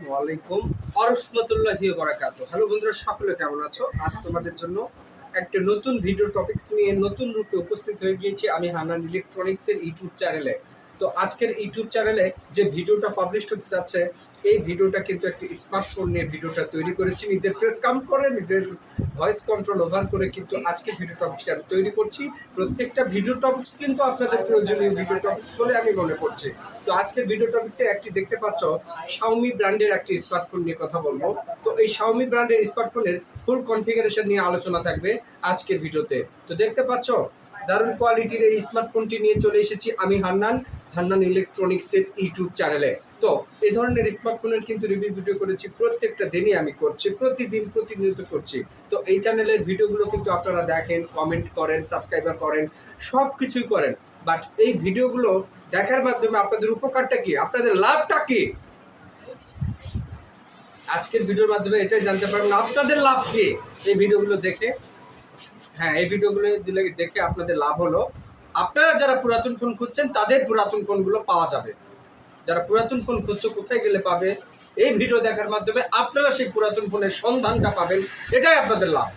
আসসালামু আলাইকুম ওয়া রাহমাতুল্লাহি ওয়া বারাকাতুহু। হ্যালো বন্ধুরা, সকলে কেমন আছো? আজ তোমাদের জন্য একটা নতুন ভিডিও টপিকস নিয়ে নতুন রূপে উপস্থিত হয়ে গিয়েছি আমি হান্নান ইলেকট্রনিক্সের ইউটিউব চ্যানেলে। তো আজকের ইউটিউব চ্যানেলে যে ভিডিওটা পাবলিশ হতে যাচ্ছে, এই ভিডিওটা কিন্তু একটি স্মার্টফোন নিয়ে ভিডিওটা তৈরি করেছি। নিজের প্রেস কাউন্ট করে, নিজের ভয়েস কন্ট্রোল ওভার করে কিন্তু আজকের ভিডিও টপিকটা আমি তৈরি করছি। প্রত্যেকটা ভিডিও টপিকস কিন্তু আপনাদের প্রয়োজনীয় ভিডিও টপিকস বলে আমি মনে করছি। তো আজকের ভিডিও টপিকসে একটি দেখতে পাচ্ছ, শাওমি ব্র্যান্ডের একটি স্মার্টফোন নিয়ে কথা বলবো। তো এই শাওমি ব্র্যান্ডের স্মার্টফোনের ফুল কনফিগারেশন নিয়ে আলোচনা থাকবে আজকের ভিডিওতে। তো দেখতে পাচ্ছ, দারুণ কোয়ালিটির এই স্মার্টফোনটি নিয়ে চলে এসেছি আমি হান্নান ইলেকট্রনিক্সের ইউটিউব চ্যানেলে। তো এই ধরনের স্মার্টফোনের কিন্তু রিভিউ ভিডিও করেছি, প্রত্যেকটা দিনই আমি করছি, প্রতিনিয়ত করছি। তো এই চ্যানেলের ভিডিওগুলো কিন্তু আপনারা দেখেন, কমেন্ট করেন, সাবস্ক্রাইবার করেন, সব কিছুই করেন। বাট এই ভিডিওগুলো দেখার মাধ্যমে আপনাদের উপকারটা কি, আপনাদের লাভটা কি, আজকের ভিডিওর মাধ্যমে এটাই জানতে পারবেন আপনাদের লাভ কি এই ভিডিওগুলো দেখে। হ্যাঁ, এই ভিডিওগুলো দেখে আপনাদের লাভ হলো, আপনারা যারা পুরাতন ফোন খুঁজছেন তাদের পুরাতন ফোনগুলো পাওয়া যাবে। যারা পুরাতন ফোন খুঁজছো কোথায় গেলে পাবে, এই ভিডিও দেখার মাধ্যমে আপনারা সেই পুরাতন ফোনের সন্ধানটা পাবেন। এটাই আপনাদের লাভ।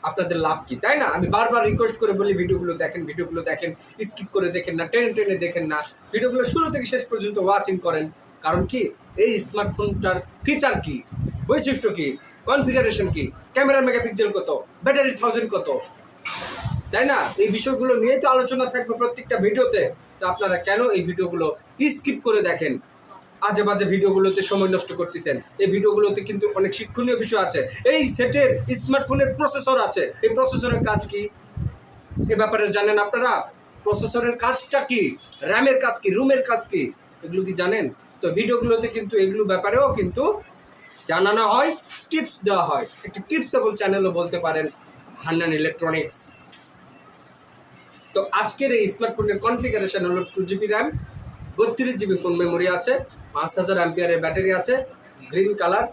আপনাদের লাভ কি, তাই না? আমি বারবার রিকোয়েস্ট করে বলি, ভিডিওগুলো দেখেন, স্কিপ করে দেখেন না, টেনে দেখেন না, ভিডিওগুলো শুরু থেকে শেষ পর্যন্ত ওয়াচিং করেন। কারণ কি, এই স্মার্টফোনটার ফিচার কি, বৈশিষ্ট্য কি, কনফিগারেশন কি, ক্যামেরা মেগাপিক্সেল কত, ব্যাটারি 1000 কত, তাই না? এই বিষয়গুলো নিয়েই তো আলোচনা থাকবে প্রত্যেকটা ভিডিওতে। তো আপনারা কেন এই ভিডিওগুলো স্কিপ করে দেখেন, আজে বাজে ভিডিওগুলোতে সময় নষ্ট করতেছেন? এই ভিডিওগুলোতে কিন্তু অনেক শিক্ষণীয় বিষয় আছে। এই সেটের স্মার্টফোনের প্রসেসর আছে, এই প্রসেসরের কাজ কি এ ব্যাপারে জানেন আপনারা? প্রসেসরের কাজটা কি, র্যামের কাজ কি, রুমের কাজ কি, এগুলো কি জানেন? তো ভিডিওগুলোতে কিন্তু এগুলো ব্যাপারেও কিন্তু জানানো হয়, টিপস দেওয়া হয়। একটি টিপসেবল চ্যানেলও বলতে পারেন হান্নান ইলেকট্রনিক্স। তো আজকের এই স্মার্টফোনের কনফিগারেশন হলো 2GB RAM, 32GB phone memory আছে, 5000 অ্যাম্পিয়ারের ব্যাটারি আছে, গ্রিন কালার,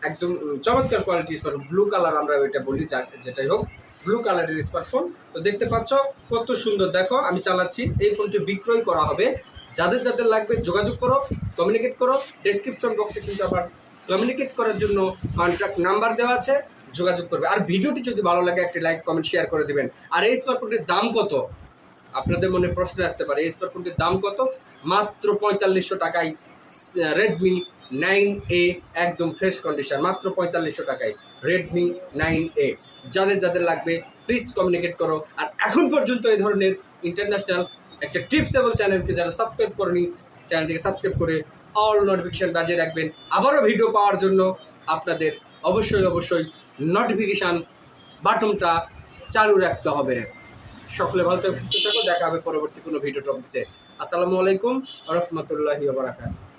একদম চমৎকার কোয়ালিটি স্মার্টফোন। ব্লু কালার আমরা এটা বলি, যেটাই হোক, ব্লু কালারের স্মার্টফোন। তো দেখতে পাচ্ছ কত সুন্দর, দেখো আমি চালাচ্ছি। এই ফোনটি বিক্রয় করা হবে, যাদের লাগবে যোগাযোগ করো, কমিউনিকেট করো। ডেসক্রিপশন বক্সে কিন্তু আবার কমিউনিকেট করার জন্য কন্ট্যাক্ট নাম্বার দেওয়া আছে, যোগাযোগ করবে। আর ভিডিওটি যদি ভালো লাগে একটি লাইক কমেন্ট শেয়ার করে দেবেন। আর এই স্মার্টফোনটির দাম কত, আপনাদের মনে প্রশ্ন আসতে পারে, এই স্মার্টফোনটির দাম কত? মাত্র 4500 টাকায় রেডমি 9A, একদম ফ্রেশ কন্ডিশন, মাত্র 4500 টাকায় রেডমি 9A। যাদের লাগবে প্লিজ কমিউনিকেট করো। আর এখন পর্যন্ত এই ধরনের ইন্টারন্যাশনাল একটা টিপসেবল চ্যানেলকে যারা সাবস্ক্রাইব করেনি, চ্যানেলটিকে সাবস্ক্রাইব করে অল নোটিফিকেশান বাজিয়ে রাখবেন। আবারও ভিডিও পাওয়ার জন্য আপনাদের অবশ্যই নোটিফিকেশান বাটনটা চালু রাখতে হবে। সকলে ভালো থাকো, সুস্থ থাকো, দেখা হবে পরবর্তী কোনো ভিডিও টপিকসে। আসসালামু আলাইকুম ওয়া রাহমাতুল্লাহি ওয়া বারাকাতুহু।